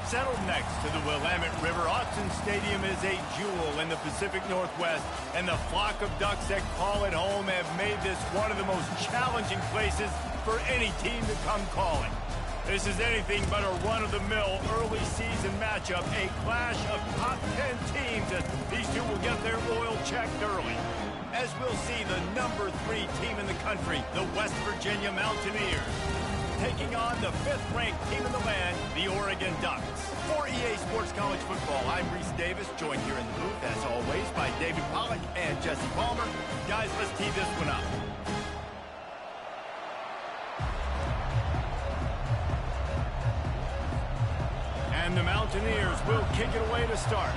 Settled next to the Willamette River, Autzen Stadium is a jewel in the Pacific Northwest, and the flock of Ducks that call it home have made this one of the most challenging places for any team to come calling. This is anything but a run-of-the-mill early season matchup, a clash of top 10 teams as these two will get their oil checked early. As we'll see the number 3 team in the country, the West Virginia Mountaineers, taking on the 5th-ranked team in the land, the Oregon Ducks. For EA Sports College Football, I'm Reese Davis, joined here in the booth, as always, by David Pollack and Jesse Palmer. Guys, let's tee this one up. And the Mountaineers will kick it away to start.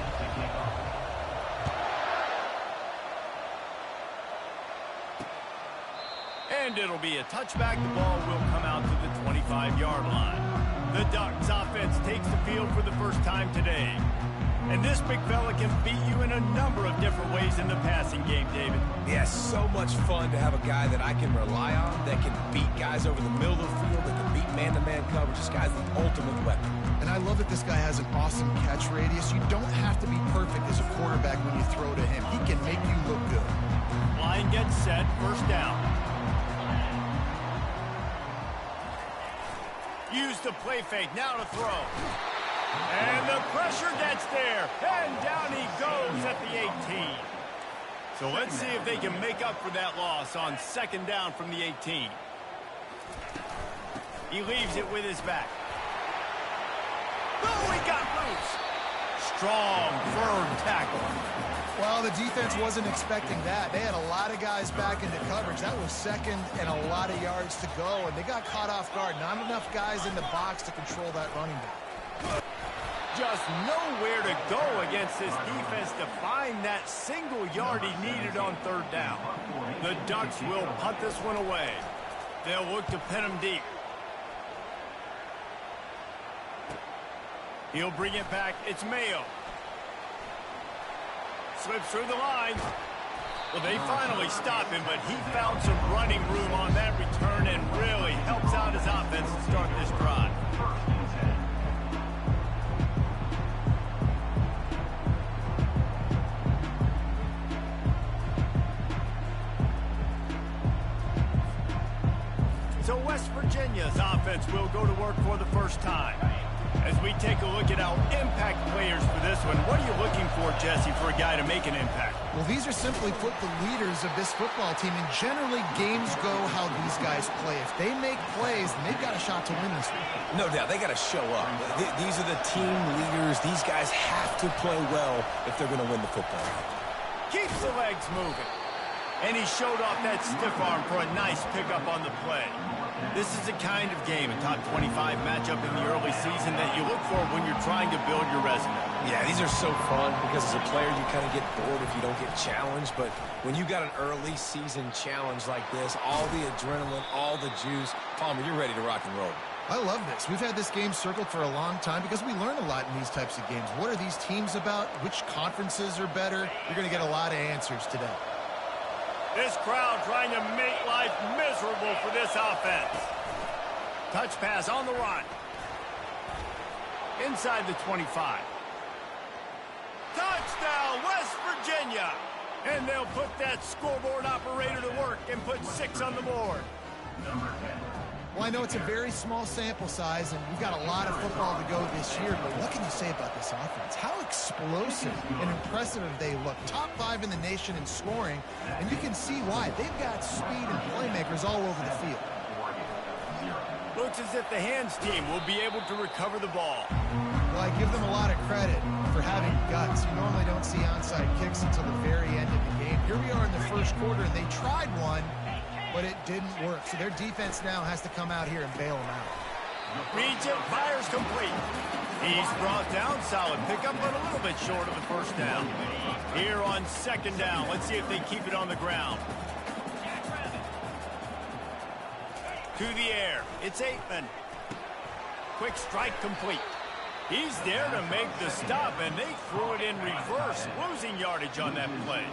And it'll be a touchback. The ball will come out to the 25-yard line. The Ducks offense takes the field for the first time today. And this big fella can beat you in a number of different ways in the passing game, David. Yeah, so much fun to have a guy that I can rely on, that can beat guys over the middle of the field, that can beat man-to-man coverage. This guy's the ultimate weapon. And I love that this guy has an awesome catch radius. You don't have to be perfect as a quarterback when you throw to him. He can make you look good. Line gets set, first down. Use the play fake, now to throw. And the pressure gets there, and down he goes at the 18. So let's see if they can make up for that loss on second down from the 18. He leaves it with his back. Oh, he got loose. Strong, firm tackle. Well, the defense wasn't expecting that. They had a lot of guys back into coverage. That was second and a lot of yards to go, and they got caught off guard. Not enough guys in the box to control that running back. Just nowhere to go against this defense to find that single yard he needed on third down. The Ducks will punt this one away. They'll look to pin him deep. He'll bring it back. It's Mayo. Slips through the line. Well, they finally stop him, but he found some running room on that return and really helps out his offense to start this drive. So West Virginia's offense will go to work for the first time. As we take a look at our impact players for this one, what are you looking for, Jesse, for a guy to make an impact? Well, these are simply put the leaders of this football team, and generally games go how these guys play. If they make plays, then they've got a shot to win this one. No doubt, they got to show up. These are the team leaders. These guys have to play well if they're going to win the football game. Keeps the legs moving. And he showed off that stiff arm for a nice pickup on the play. This is the kind of game, a top 25 matchup in the early season, that you look for when you're trying to build your resume. Yeah, these are so fun because as a player you kind of get bored if you don't get challenged, but when you got an early season challenge like this, all the adrenaline, all the juice, Palmer, you're ready to rock and roll. I love this. We've had this game circled for a long time because we learn a lot in these types of games. What are these teams about? Which conferences are better? You're going to get a lot of answers today. This crowd trying to make life miserable for this offense. Touch pass on the run. Inside the 25. Touchdown, West Virginia! And they'll put that scoreboard operator to work and put 6 on the board. Well, I know it's a very small sample size, and we've got a lot of football to go this year, but what can you say about this offense? How explosive and impressive they look. Top 5 in the nation in scoring, and you can see why. They've got speed and playmakers all over the field. Looks as if the hands team will be able to recover the ball. Well, I give them a lot of credit for having guts. You normally don't see onside kicks until the very end of the game. Here we are in the first quarter, and they tried one, but it didn't work. So their defense now has to come out here and bail them out. Reads it, fires complete. He's brought down, solid pickup, but a little bit short of the first down. Here on second down, let's see if they keep it on the ground. To the air, it's Aitman. Quick strike complete. He's there to make the stop, and they threw it in reverse, losing yardage on that play.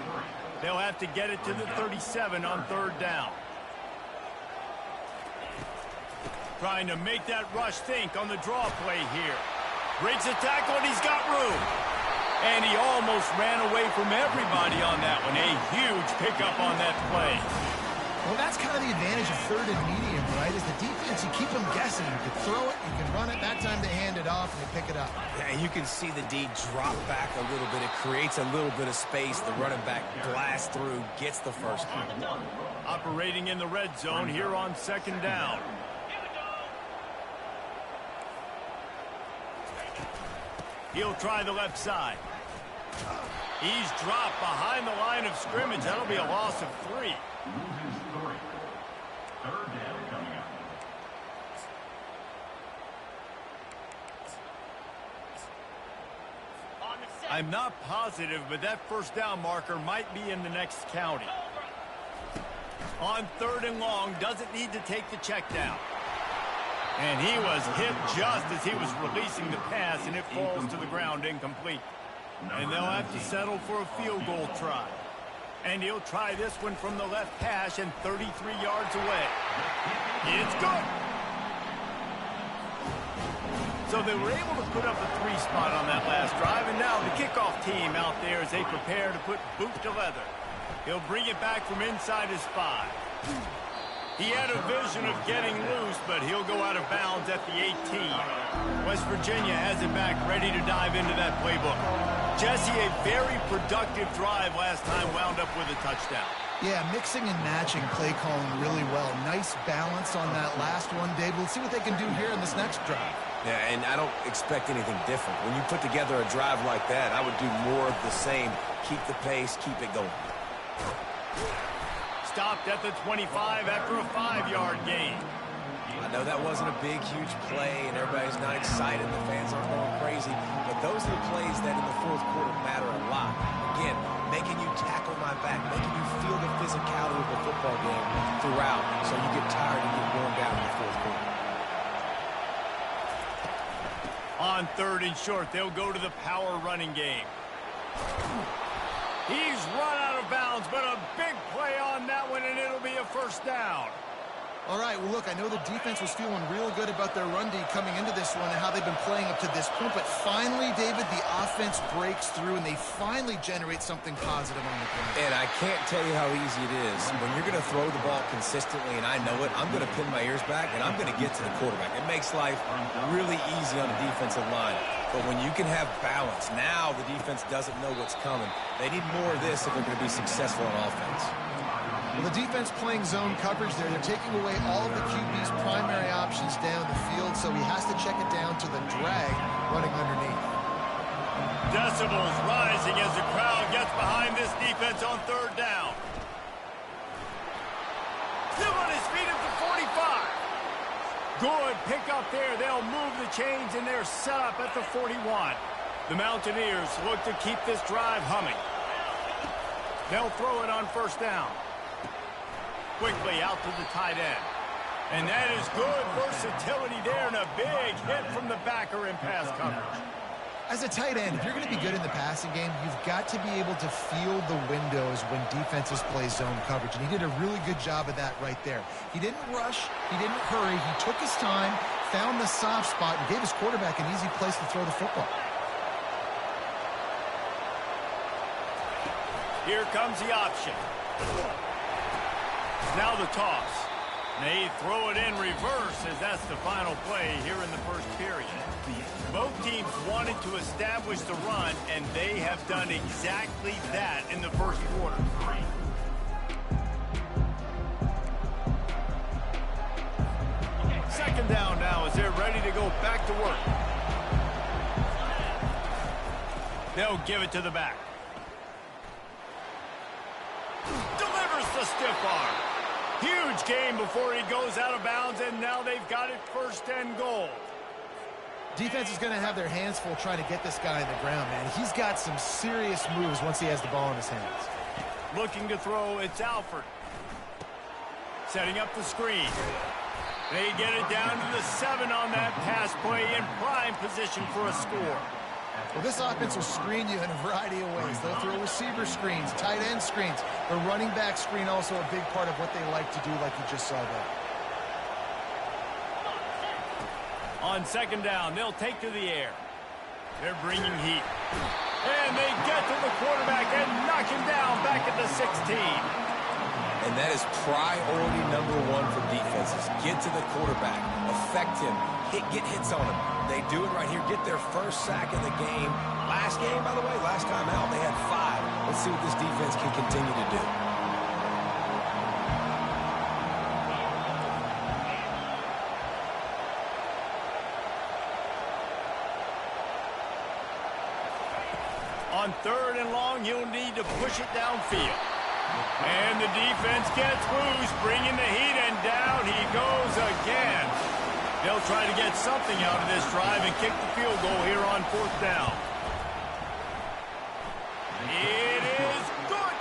They'll have to get it to the 37 on third down. Trying to make that rush think on the draw play here. Breaks the tackle, and he's got room. And he almost ran away from everybody on that one. A huge pickup on that play. Well, that's kind of the advantage of third and medium, right? Is the defense, you keep them guessing. You can throw it, you can run it. That time they hand it off and they pick it up. Yeah, and you can see the D drop back a little bit. It creates a little bit of space. The running back blasts through, gets the first one. Operating in the red zone here on second down. He'll try the left side. He's dropped behind the line of scrimmage. That'll be a loss of 3. Third down coming up. I'm not positive, but that first down marker might be in the next county. On third and long, doesn't need to take the check down. And he was hit just as he was releasing the pass, and it falls to the ground incomplete. And they'll have to settle for a field goal try. And he'll try this one from the left hash and 33 yards away. It's good. So they were able to put up a 3 spot on that last drive, and now the kickoff team out there as they prepare to put boot to leather. He'll bring it back from inside his 5. He had a vision of getting loose, but he'll go out of bounds at the 18. West Virginia has it back, ready to dive into that playbook. Jesse, a very productive drive last time, wound up with a touchdown. Yeah, mixing and matching play calling really well. Nice balance on that last one, Dave. We'll see what they can do here in this next drive. Yeah, and I don't expect anything different. When you put together a drive like that, I would do more of the same. Keep the pace, keep it going. Stopped at the 25 after a 5-yard gain. I know that wasn't a big, huge play, and everybody's not excited. The fans aren't going crazy. But those are the plays that in the fourth quarter matter a lot. Again, making you tackle my back, making you feel the physicality of the football game throughout, so you get tired and get worn down in the fourth quarter. On third and short, they'll go to the power running game. He's run out of bounds, but a big play on that one, and it'll be a first down. All right, well, look, I know the defense was feeling real good about their run D coming into this one and how they've been playing up to this point, but finally, David, the offense breaks through, and they finally generate something positive on the ground. And I can't tell you how easy it is. When you're going to throw the ball consistently, and I know it, I'm going to pin my ears back, and I'm going to get to the quarterback. It makes life really easy on the defensive line. But when you can have balance, now the defense doesn't know what's coming. They need more of this if they're going to be successful on offense. Well, the defense playing zone coverage there. They're taking away all of the QB's primary options down the field, so he has to check it down to the drag running underneath. Decibels rising as the crowd gets behind this defense on third down. Still on his feet at the 45. Good pick up there. They'll move the chains, and they're set up at the 41. The Mountaineers look to keep this drive humming. They'll throw it on first down. Quickly out to the tight end. And that is good versatility there, and a big hit from the backer in pass coverage. As a tight end, if you're going to be good in the passing game, you've got to be able to feel the windows when defenses play zone coverage, and he did a really good job of that right there. He didn't rush, he didn't hurry, he took his time, found the soft spot, and gave his quarterback an easy place to throw the football. Here comes the option. Now the toss. They throw it in reverse as that's the final play here in the first period. Both teams wanted to establish the run, and they have done exactly that in the first quarter. Second down now as they're ready to go back to work. They'll give it to the back. Delivers the stiff arm. Huge gain before he goes out of bounds, and now they've got it first and goal. Defense is going to have their hands full trying to get this guy in the ground, man. He's got some serious moves once he has the ball in his hands. Looking to throw, it's Alford. Setting up the screen. They get it down to the 7 on that pass play, in prime position for a score. Well, this offense will screen you in a variety of ways. They'll throw receiver screens, tight end screens. The running back screen also a big part of what they like to do, like you just saw there. On second down, they'll take to the air. They're bringing heat. And they get to the quarterback and knock him down back at the 16. And that is priority number one for defenses. Get to the quarterback. Affect him. Get hits on him. They do it right here. Get their first sack of the game. Last game, by the way, last time out, they had 5. Let's see what this defense can continue to do. On 3rd and long, he'll need to push it downfield. And the defense gets loose, bringing the heat, and down he goes again. They'll try to get something out of this drive and kick the field goal here on 4th down. It is good.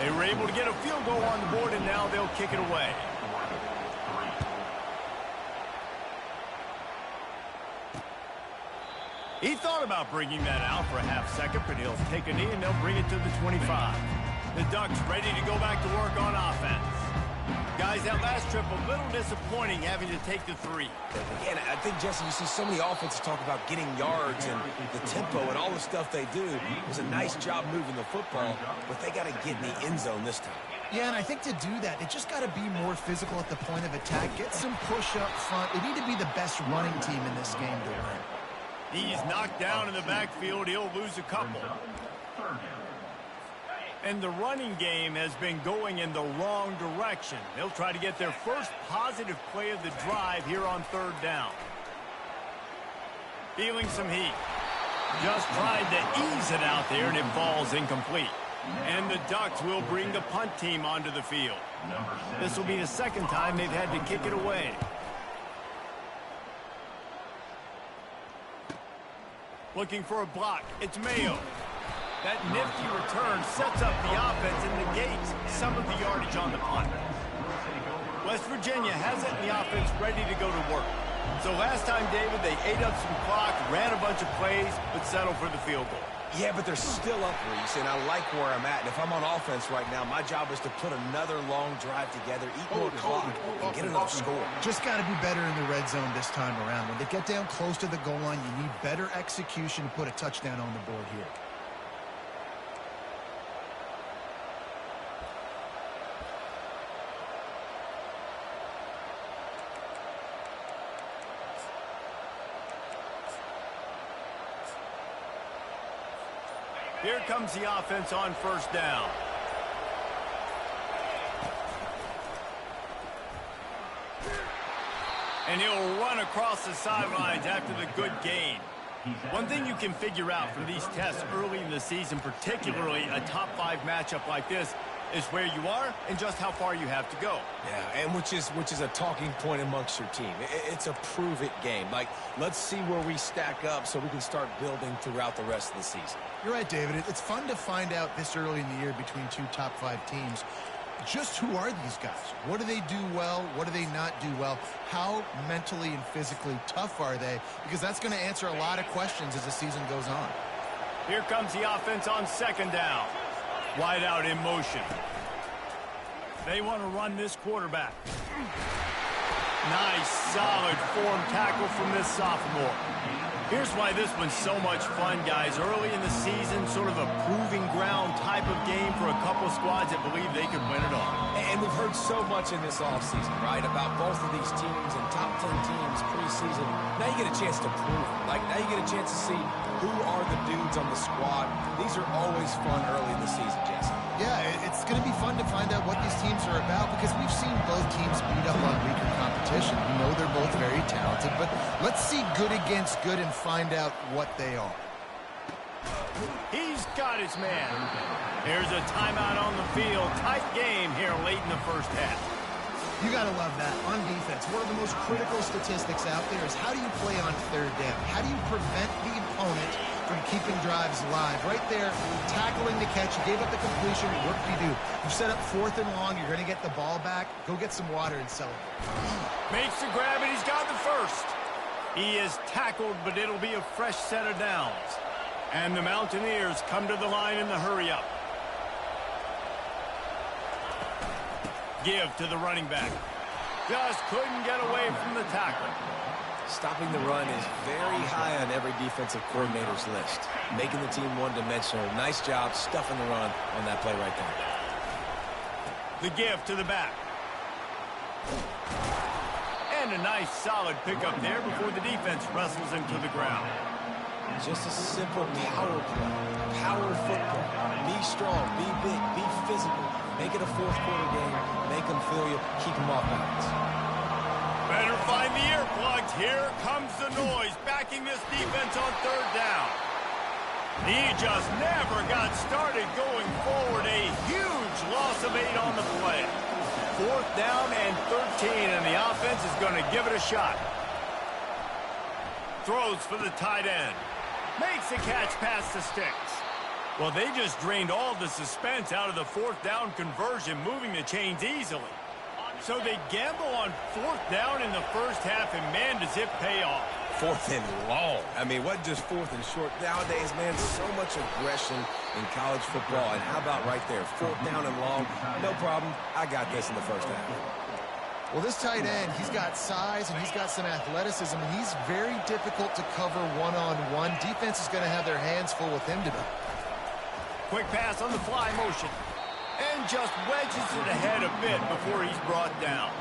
They were able to get a field goal on the board, and now they'll kick it away. He thought about bringing that out for a half second, but he'll take a knee and they'll bring it to the 25. The Ducks ready to go back to work on offense. Guys, that last trip a little disappointing having to take the 3. Again, I think, Jesse, you see so many offenses talk about getting yards and the tempo and all the stuff they do. It was a nice job moving the football, but they got to get in the end zone this time. Yeah, and I think to do that, they just got to be more physical at the point of attack. Get some push up front. They need to be the best running team in this game to win. He's knocked down in the backfield. He'll lose a couple. And the running game has been going in the wrong direction. They'll try to get their first positive play of the drive here on 3rd down. Feeling some heat. Just tried to ease it out there, and it falls incomplete. And the Ducks will bring the punt team onto the field. This will be the 2nd time they've had to kick it away. Looking for a block. It's Mayo. That nifty return sets up the offense and negates some of the yardage on the punt. West Virginia has it in the offense ready to go to work. So last time, David, they ate up some clock, ran a bunch of plays, but settled for the field goal. Yeah, but they're still up, Reese, and I like where I'm at. And if I'm on offense right now, my job is to put another long drive together, eat more clock, and get another score. Just got to be better in the red zone this time around. When they get down close to the goal line, you need better execution to put a touchdown on the board here. Here comes the offense on 1st down. And he'll run across the sidelines after the good gain. One thing you can figure out from these tests early in the season, particularly a top 5 matchup like this, is where you are and just how far you have to go. Yeah, and which is a talking point amongst your team. It's a prove-it game. Like, let's see where we stack up so we can start building throughout the rest of the season. You're right, David. It's fun to find out this early in the year between 2 top 5 teams. Just who are these guys? What do they do well? What do they not do well? How mentally and physically tough are they? Because that's going to answer a lot of questions as the season goes on. Here comes the offense on 2nd down. Wide out in motion. They want to run this quarterback. Nice, solid form tackle from this sophomore. Here's why this one's so much fun, guys. Early in the season, sort of a proving ground type of game for a couple squads that believe they could win it all. And we've heard so much in this offseason, right, about both of these teams and top 10 teams preseason. Now you get a chance to prove it. Like, now you get a chance to see who are the dudes on the squad. These are always fun early in the season, Jesse. Yeah, it's going to be fun to find out what these teams are about because we've seen both teams beat up on weaker competition. We know they're both very talented, but let's see good against good and find out what they are. He's got his man. Here's a timeout on the field. Tight game here late in the 1st half. You got to love that. On defense, one of the most critical statistics out there is how do you play on 3rd down? How do you prevent the opponent from keeping drives alive? Right there, tackling the catch. You gave up the completion. What do you do? You set up 4th and long. You're going to get the ball back. Go get some water and celebrate. Makes the grab, and he's got the 1st. He is tackled, but it'll be a fresh set of downs. And the Mountaineers come to the line in the hurry-up. Give to the running back. Just couldn't get away from the tackle. Stopping the run is very high on every defensive coordinator's list. Making the team one-dimensional. Nice job stuffing the run on that play right there. The give to the back. And a nice solid pickup there before the defense wrestles him to the ground. Just a simple power play. Power football. Be strong. Be big. Be physical. Make it a fourth quarter game. Make them feel you. Keep them off balance. Better find the earplugs. Here comes the noise, backing this defense on third down. He just never got started going forward. A huge loss of 8 on the play. Fourth down and 13, and the offense is going to give it a shot. Throws for the tight end. Makes the catch past the sticks. Well, they just drained all the suspense out of the fourth down conversion, moving the chains easily. So they gamble on fourth down in the first half, and man, does it pay off. Fourth and long. I mean, what just fourth and short? Nowadays, man, so much aggression in college football. And how about right there? Fourth down and long. No problem. I got this in the first half. Well, this tight end, he's got size and he's got some athleticism, and he's very difficult to cover one-on-one. Defense is going to have their hands full with him today. Quick pass on the fly motion. And just wedges it ahead a bit before he's brought down.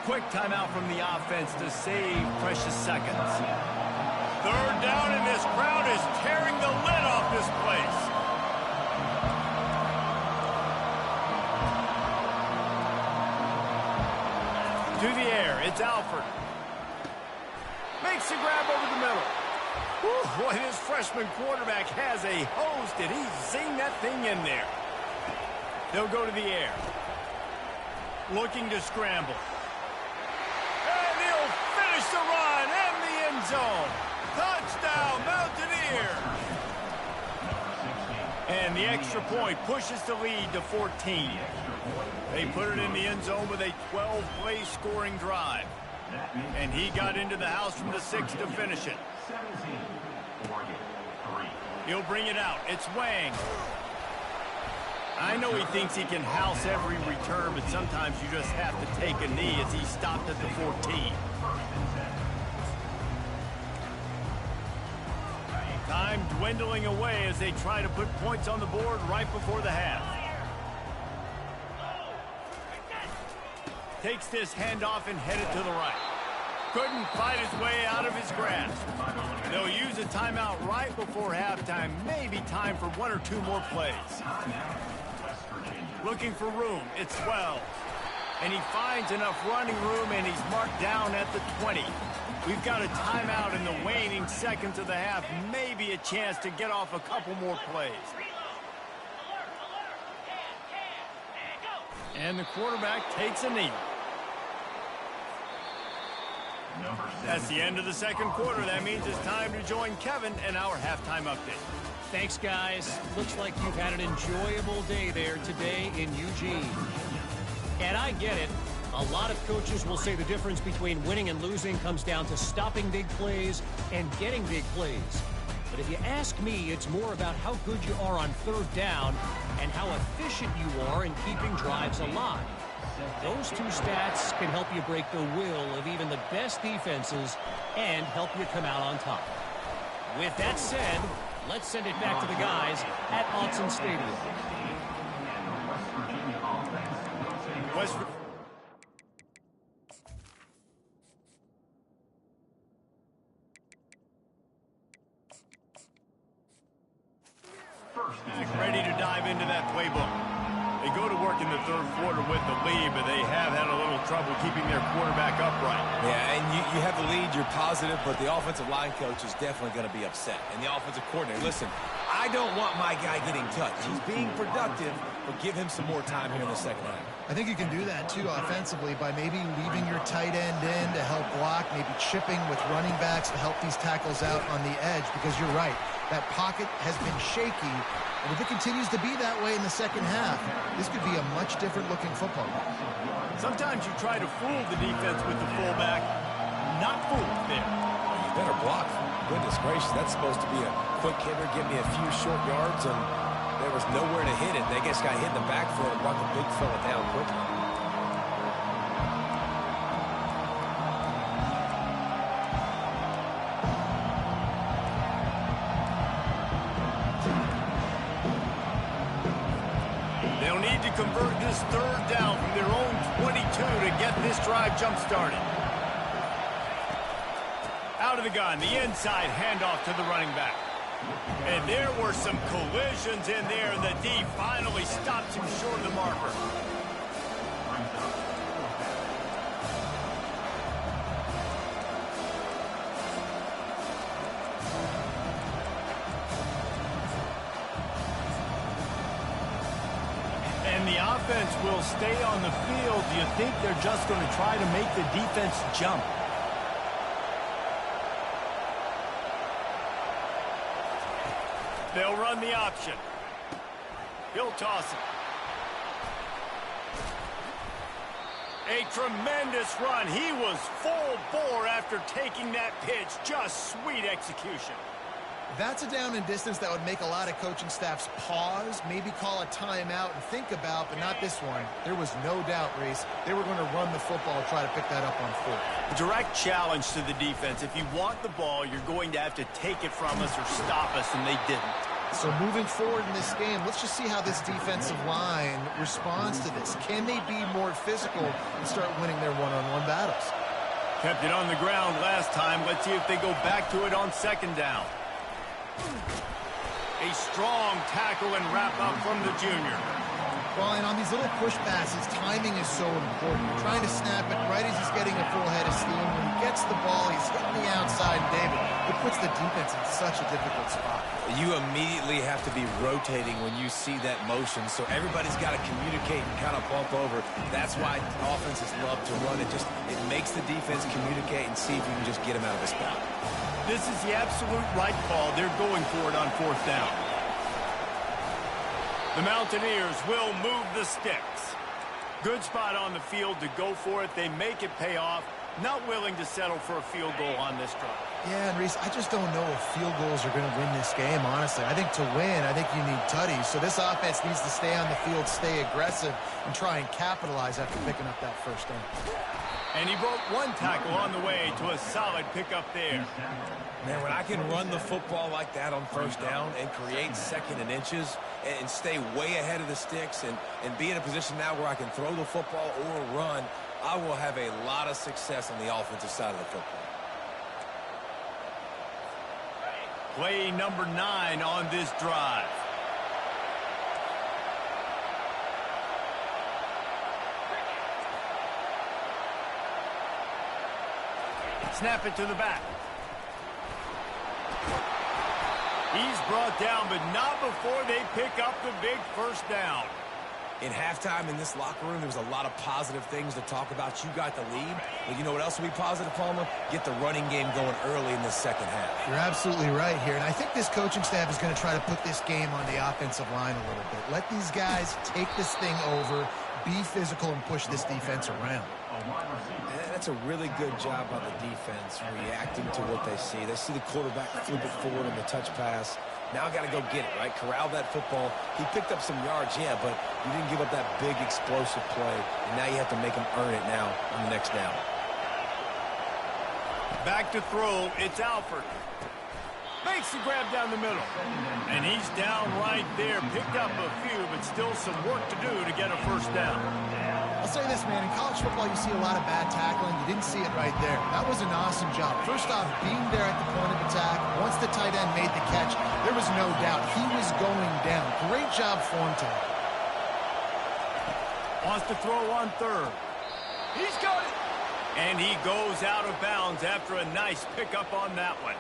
Quick timeout from the offense to save precious seconds. Third down, and this crowd is tearing the lid off this place. To the air, it's Alford. Makes the grab over the middle. Whew, boy, this freshman quarterback has a host, and he's zinged that thing in there. They'll go to the air. Looking to scramble. And he'll finish the run in the end zone. Touchdown, Mountaineer. And the extra point pushes the lead to 14. They put it in the end zone with a 12-play scoring drive. And he got into the house from the 6 to finish it. He'll bring it out. It's Wang. I know he thinks he can house every return, but sometimes you just have to take a knee as he stopped at the 14. Time dwindling away as they try to put points on the board right before the half. Takes this handoff and headed to the right. Couldn't fight his way out of his grasp. They'll use a timeout right before halftime. Maybe time for 1 or 2 more plays. Looking for room. It's Wells. And he finds enough running room, and he's marked down at the 20. We've got a timeout in the waning seconds of the half. Maybe a chance to get off a couple more plays. And the quarterback takes a knee. That's the end of the second quarter. That means it's time to join Kevin in our halftime update. Thanks, guys. Looks like you've had an enjoyable day there today in Eugene. And I get it. A lot of coaches will say the difference between winning and losing comes down to stopping big plays and getting big plays. But if you ask me, it's more about how good you are on third down and how efficient you are in keeping drives alive. Those two stats can help you break the will of even the best defenses and help you come out on top. With that said, let's send it back to the guys at Autzen Stadium. West ready to dive into that playbook. They go to work in the third quarter with the lead, but they have had a little trouble keeping their quarterback upright. Yeah, and you have the lead, you're positive, but the offensive line coach is definitely going to be upset. And the offensive coordinator, listen, I don't want my guy getting touched. He's being productive, but give him some more time here in the second half. I think you can do that, too, offensively, by maybe leaving your tight end in to help block, maybe chipping with running backs to help these tackles out on the edge, because you're right. That pocket has been shaky, and if it continues to be that way in the second half, this could be a much different-looking football. Sometimes you try to fool the defense with the fullback. Not fooled there. You better block. Goodness gracious, that's supposed to be a quick hitter, give me a few short yards, and there was nowhere to hit it. They just got hit in the backfield and brought the big fella down quickly. need to convert this third down from their own 22 to get this drive jump-started. Out of the gun, the inside handoff to the running back. And there were some collisions in there, and the D finally stops him short of the marker. And the offense will stay on the field. Do you think they're just going to try to make the defense jump? They'll run the option. He'll toss it. A tremendous run. He was full bore after taking that pitch. Just sweet execution. That's a down and distance that would make a lot of coaching staffs pause, maybe call a timeout and think about, but not this one. There was no doubt, Reese, they were going to run the football, try to pick that up on fourth. Direct challenge to the defense. If you want the ball, you're going to have to take it from us or stop us, and they didn't. So moving forward in this game, let's just see how this defensive line responds to this. Can they be more physical and start winning their one-on-one battles? Kept it on the ground last time. Let's see if they go back to it on second down. A strong tackle and wrap-up from the junior. Well, and on these little push passes, timing is so important. You're trying to snap it right as he's getting a full head of steam. When he gets the ball, he's hitting the outside, David. It puts the defense in such a difficult spot. You immediately have to be rotating when you see that motion, so everybody's got to communicate and kind of bump over. That's why offenses love to run it. It makes the defense communicate and see if you can just get him out of the spot. This is the absolute right call. They're going for it on fourth down. The Mountaineers will move the sticks. Good spot on the field to go for it. They make it pay off. Not willing to settle for a field goal on this drive. Yeah, and Reese, I just don't know if field goals are going to win this game, honestly. I think to win, I think you need tutties. So this offense needs to stay on the field, stay aggressive, and try and capitalize after picking up that first down. And he broke one tackle on the way to a solid pickup there. Man, when I can run the football like that on first down and create second and inches and stay way ahead of the sticks and be in a position now where I can throw the football or run, I will have a lot of success on the offensive side of the football. Play number 9 on this drive. Snap it to the back. He's brought down, but not before they pick up the big first down. In halftime in this locker room, there was a lot of positive things to talk about. You got the lead, but you know what else will be positive, Palmer? Get the running game going early in the second half. You're absolutely right here, and I think this coaching staff is going to try to put this game on the offensive line a little bit. Let these guys take this thing over, be physical, and push this defense around. That's a really good job by the defense, reacting to what they see. They see the quarterback flip it forward on the touch pass. Now I got to go get it, right? Corral that football. He picked up some yards, yeah, but you didn't give up that big explosive play. And now you have to make him earn it now on the next down. Back to throw. It's Alford. Makes the grab down the middle. And he's down right there. Picked up a few, but still some work to do to get a first down. I'll say this, man. In college football, you see a lot of bad tackling. You didn't see it right there. That was an awesome job. First off, being there at the point of attack. Once the tight end made the catch, there was no doubt he was going down. Great job for him today. Wants to throw on third. He's got it. And he goes out of bounds after a nice pickup on that one.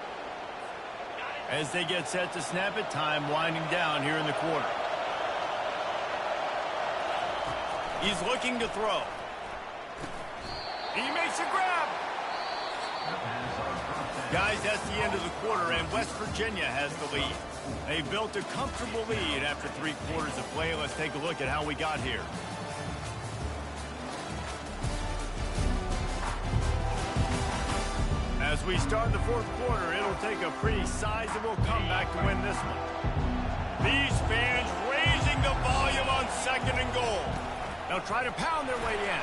As they get set to snap it, time winding down here in the quarter. He's looking to throw. He makes a grab. Guys, that's the end of the quarter, and West Virginia has the lead. They built a comfortable lead after 3 quarters of play. Let's take a look at how we got here. As we start the 4th quarter, it'll take a pretty sizable comeback to win this one. These fans raising the volume on 2nd and goal. They'll try to pound their way in.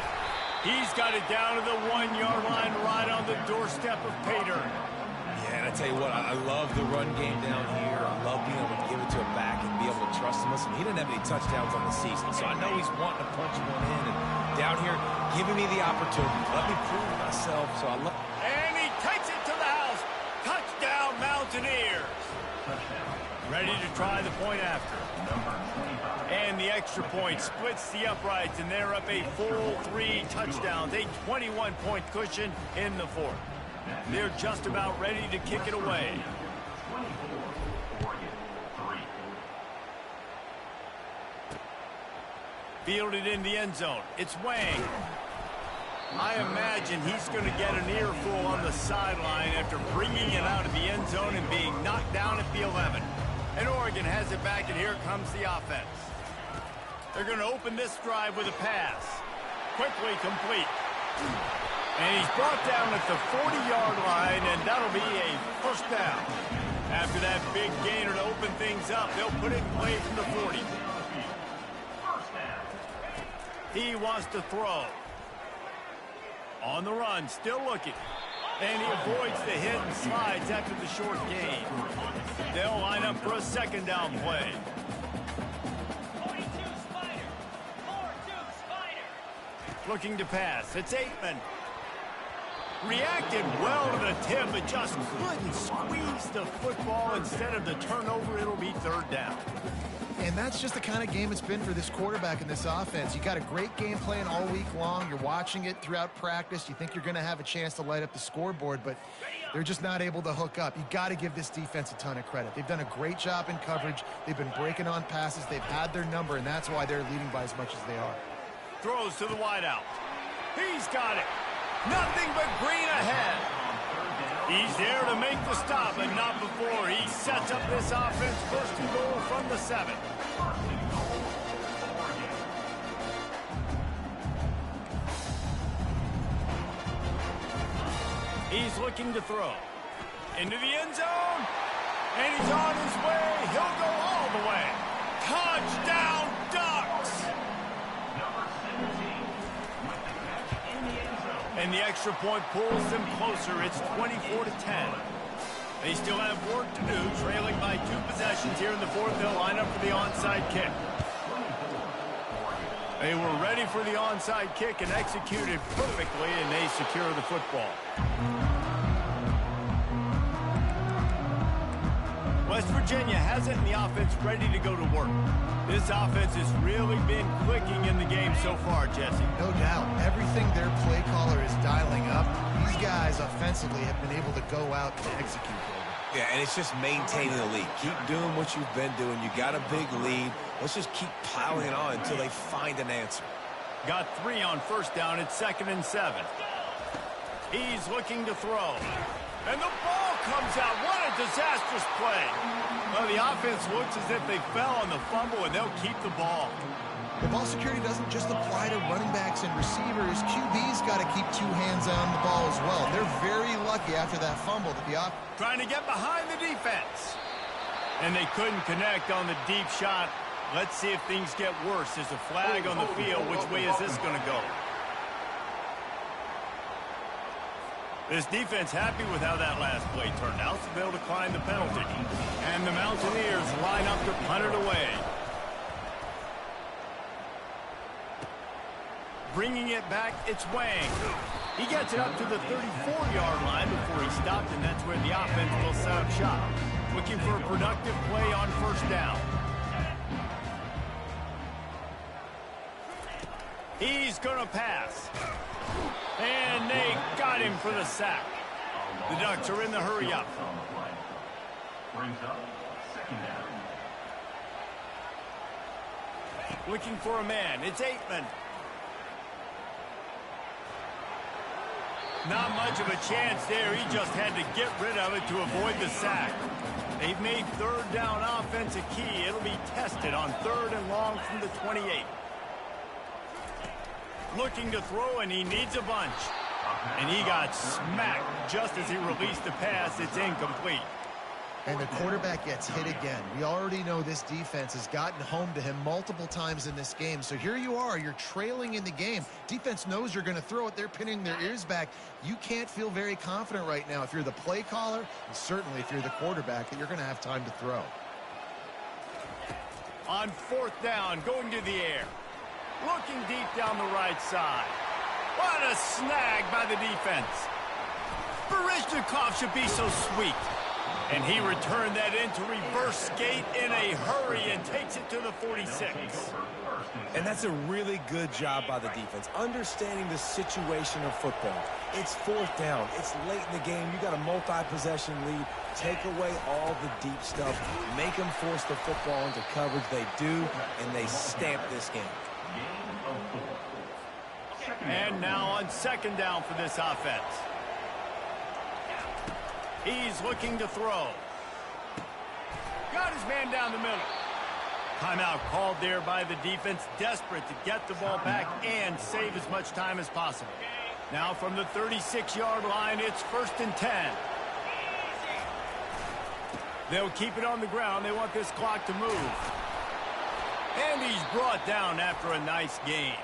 He's got it down to the 1-yard line right on the doorstep of pay dirt. Yeah, and I tell you what, I love the run game down here. I love being able to give it to a back and be able to trust him. Listen, he didn't that many touchdowns on the season, so I know he's wanting to punch one in. And down here, giving me the opportunity. Let me prove myself. So I love. And he takes it to the house. Touchdown, Mountaineers. Ready to try the point after. And the extra point splits the uprights, and they're up a full 3 touchdowns, a 21-point cushion in the fourth. They're just about ready to kick it away. Fielded in the end zone. It's Wang. I imagine he's going to get an earful on the sideline after bringing it out of the end zone and being knocked down at the 11. And Oregon has it back, and here comes the offense. They're going to open this drive with a pass. Quickly complete. And he's brought down at the 40-yard line, and that'll be a first down. After that big gainer to open things up, they'll put it in play from the 40. He wants to throw. On the run, still looking. And he avoids the hit and slides after the short gain. They'll line up for a second down play. Looking to pass. It's Aitman. Reacted well to the tip, but just couldn't squeeze the football. Instead of the turnover, it'll be third down. And that's just the kind of game it's been for this quarterback in this offense. You got a great game plan all week long. You're watching it throughout practice. You think you're going to have a chance to light up the scoreboard, but they're just not able to hook up. You got to give this defense a ton of credit. They've done a great job in coverage. They've been breaking on passes. They've had their number, and that's why they're leading by as much as they are. Throws to the wideout. He's got it. Nothing but green ahead. He's there to make the stop, but not before he sets up this offense. First and goal from the 7. He's looking to throw. Into the end zone. And he's on his way. He'll go all the way. Touchdown, Ducks! And the extra point pulls them closer. It's 24-10. They still have work to do, trailing by 2 possessions here in the fourth. They'll line up for the onside kick. They were ready for the onside kick and executed perfectly, and they secure the football. West Virginia has it, and the offense ready to go to work. This offense has really been clicking in the game so far, Jesse. No doubt. Everything their play caller is dialing up, these guys offensively have been able to go out and execute. Yeah, and it's just maintaining the lead. Keep doing what you've been doing. You got a big lead. Let's just keep piling it on until they find an answer. Got 3 on first down. It's 2nd and 7. He's looking to throw. And the ball comes out. What a disastrous play. Well, the offense looks as if they fell on the fumble, and they'll keep the ball. The ball security doesn't just apply to running backs and receivers. QB's got to keep 2 hands on the ball as well. They're very lucky after that fumble that the offense trying to get behind the defense. And they couldn't connect on the deep shot. Let's see if things get worse. There's a flag on the field. Which way is this going to go? This defense happy with how that last play turned out, so they'll decline the penalty. And the Mountaineers line up to punt it away. Bringing it back, it's Wang. He gets it up to the 34-yard line before he stopped, and that's where the offense will set up shop. Looking for a productive play on first down. He's going to pass. And they got him for the sack. The Ducks are in the hurry up. Looking for a man. It's Aitman. Not much of a chance there. He just had to get rid of it to avoid the sack. They've made third down offense a key. It'll be tested on 3rd and long from the 28. Looking to throw, and he needs a bunch. And he got smacked just as he released the pass. It's incomplete. And the quarterback gets hit again. We already know this defense has gotten home to him multiple times in this game. So here you are. You're trailing in the game. Defense knows you're going to throw it. They're pinning their ears back. You can't feel very confident right now if you're the play caller, and certainly if you're the quarterback, that you're going to have time to throw. On 4th down, going to the air. Looking deep down the right side. What a snag by the defense. Baryshnikov should be so sweet. And he returned that into reverse skate in a hurry and takes it to the 46. And that's a really good job by the defense, understanding the situation of football. It's 4th down. It's late in the game. You got a multi-possession lead. Take away all the deep stuff. Make them force the football into coverage. They do, and they stamp this game. And now on 2nd down for this offense. He's looking to throw. Got his man down the middle. Timeout called there by the defense, desperate to get the ball back and save as much time as possible. Now from the 36-yard line, it's 1st and 10. They'll keep it on the ground. They want this clock to move. And he's brought down after a nice gain.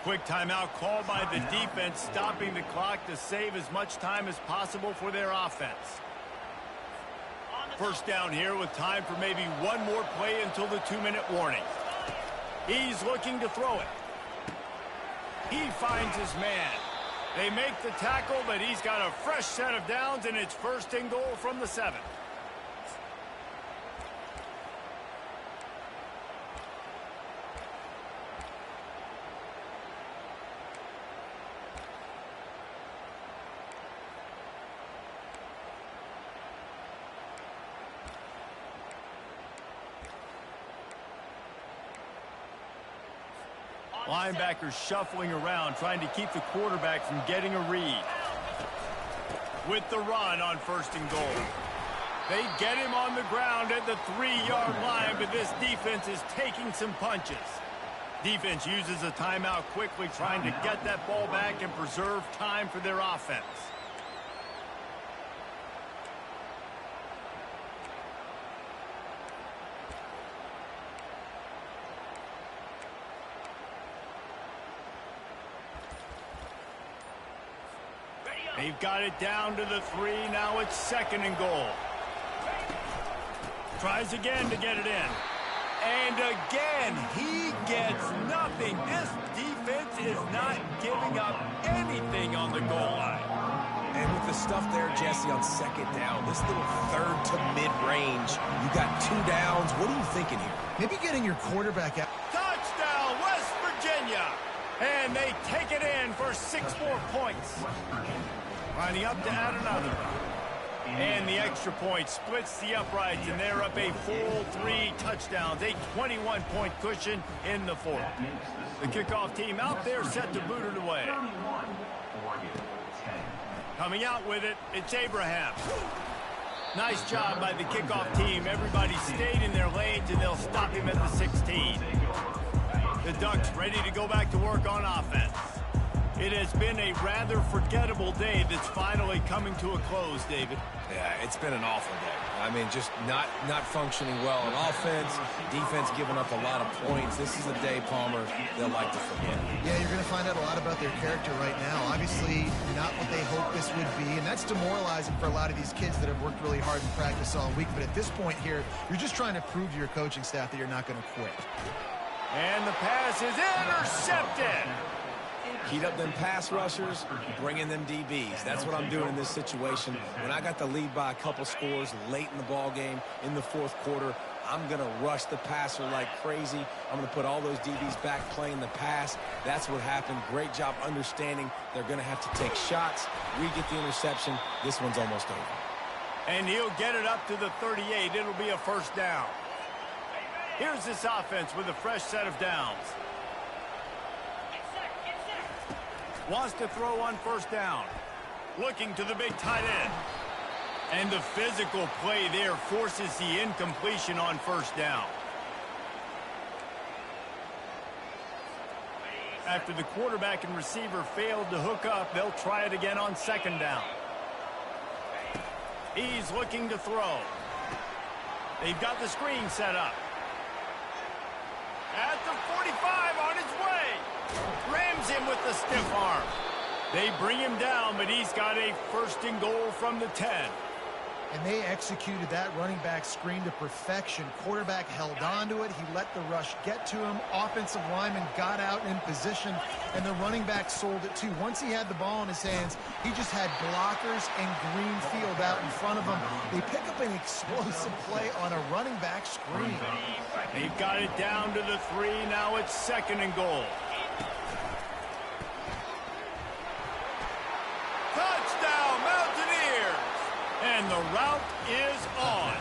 Quick timeout called by the defense, stopping the clock to save as much time as possible for their offense. 1st down here with time for maybe one more play until the 2-minute warning. He's looking to throw it. He finds his man. They make the tackle, but he's got a fresh set of downs, and it's 1st and goal from the 7. Linebackers shuffling around, trying to keep the quarterback from getting a read. With the run on 1st and goal. They get him on the ground at the 3-yard line, but this defense is taking some punches. Defense uses a timeout quickly, trying to get that ball back and preserve time for their offense. They've got it down to the 3. Now it's 2nd and goal. Tries again to get it in. And again, he gets nothing. This defense is not giving up anything on the goal line. And with the stuff there, Jesse, on 2nd down, this little 3rd to mid-range, you got 2 downs. What are you thinking here? Maybe getting your quarterback out. Touchdown, West Virginia. And they take it in for 6 more points. Lining up to add another. And the extra point splits the uprights, and they're up a full 3 touchdowns, a 21-point cushion in the 4th. The kickoff team out there set to boot it away. Coming out with it, it's Abraham. Nice job by the kickoff team. Everybody stayed in their lanes, and they'll stop him at the 16. The Ducks ready to go back to work on offense. It has been a rather forgettable day that's finally coming to a close, David. Yeah, it's been an awful day. I mean, just not functioning well on offense, defense giving up a lot of points. This is a day, Palmer, they'll like to forget. Yeah, you're going to find out a lot about their character right now. Obviously, not what they hoped this would be, and that's demoralizing for a lot of these kids that have worked really hard in practice all week. But at this point here, you're just trying to prove to your coaching staff that you're not going to quit. And the pass is intercepted. Heat up them pass rushers, bring in them DBs. That's what I'm doing in this situation. When I got the lead by a couple scores late in the ball game in the 4th quarter, I'm going to rush the passer like crazy. I'm going to put all those DBs back playing the pass. That's what happened. Great job understanding they're going to have to take shots. We get the interception. This one's almost over. And he'll get it up to the 38. It'll be a 1st down. Here's this offense with a fresh set of downs. Wants to throw on 1st down. Looking to the big tight end. And the physical play there forces the incompletion on 1st down. After the quarterback and receiver failed to hook up, they'll try it again on 2nd down. He's looking to throw. They've got the screen set up. At the 45 on his way. Rams him with the stiff arm. They bring him down, but he's got a 1st and goal from the 10. And they executed that running back screen to perfection. Quarterback held on to it. He let the rush get to him. Offensive lineman got out in position, and the running back sold it too. Once he had the ball in his hands, he just had blockers and green field out in front of him. They pick up an explosive play on a running back screen. They've got it down to the 3. Now it's 2nd and goal. Touchdown, Mountaineers! And the route is on.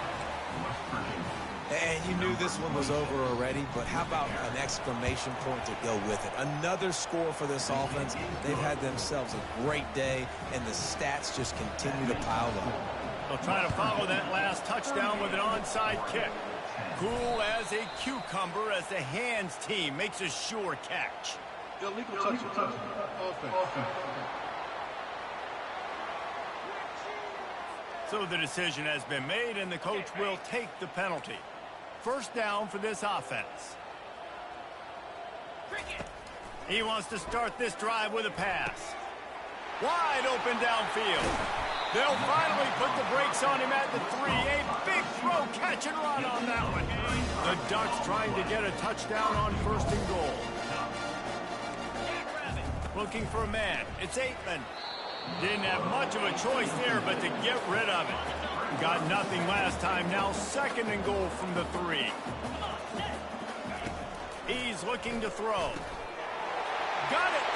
And you knew this one was over already, but how about an exclamation point to go with it? Another score for this offense. They've had themselves a great day, and the stats just continue to pile up. They'll try to follow that last touchdown with an onside kick. Cool as a cucumber as the hands team makes a sure catch. Illegal touch. Offense. So the decision has been made, and the coach will take the penalty. 1st down for this offense. He wants to start this drive with a pass. Wide open downfield. They'll finally put the brakes on him at the 3. A big throw, catch and run on that one. The Ducks trying to get a touchdown on 1st and goal. Looking for a man. It's Aitman. Didn't have much of a choice there, but to get rid of it. Got nothing last time. Now 2nd and goal from the 3. He's looking to throw. Got it.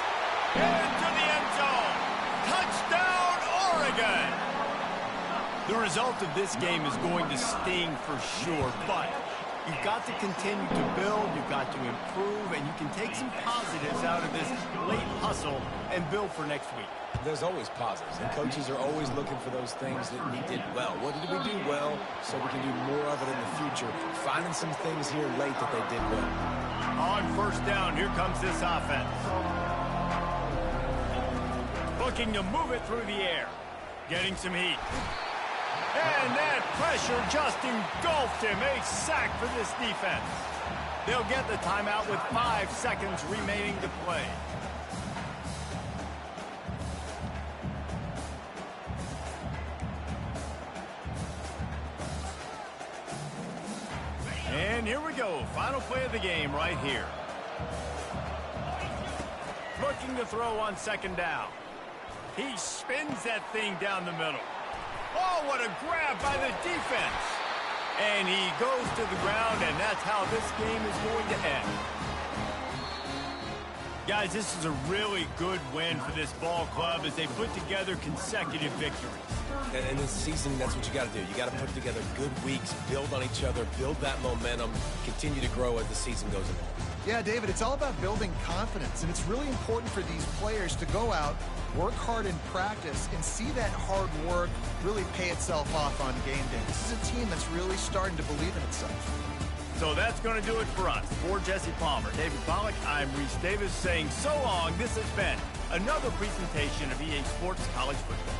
Into the end zone. Touchdown, Oregon. The result of this game is going to sting for sure, but you've got to continue to build, you've got to improve, and you can take some positives out of this late hustle and build for next week. There's always positives, and coaches are always looking for those things that we did well. What did we do well so we can do more of it in the future? Finding some things here late that they did well. On 1st down, here comes this offense. Looking to move it through the air. Getting some heat. And that pressure just engulfed him. A sack for this defense. They'll get the timeout with 5 seconds remaining to play. And here we go. Final play of the game right here. Looking to throw on 2nd down. He spins that thing down the middle. Oh, what a grab by the defense. And he goes to the ground, and that's how this game is going to end. Guys, this is a really good win for this ball club as they put together consecutive victories. And in this season, that's what you got to do. You got to put together good weeks, build on each other, build that momentum, continue to grow as the season goes along. Yeah, David, it's all about building confidence, and it's really important for these players to go out, work hard in practice, and see that hard work really pay itself off on game day. This is a team that's really starting to believe in itself. So that's going to do it for us. For Jesse Palmer, David Pollack, I'm Reese Davis saying so long. This has been another presentation of EA Sports College Football.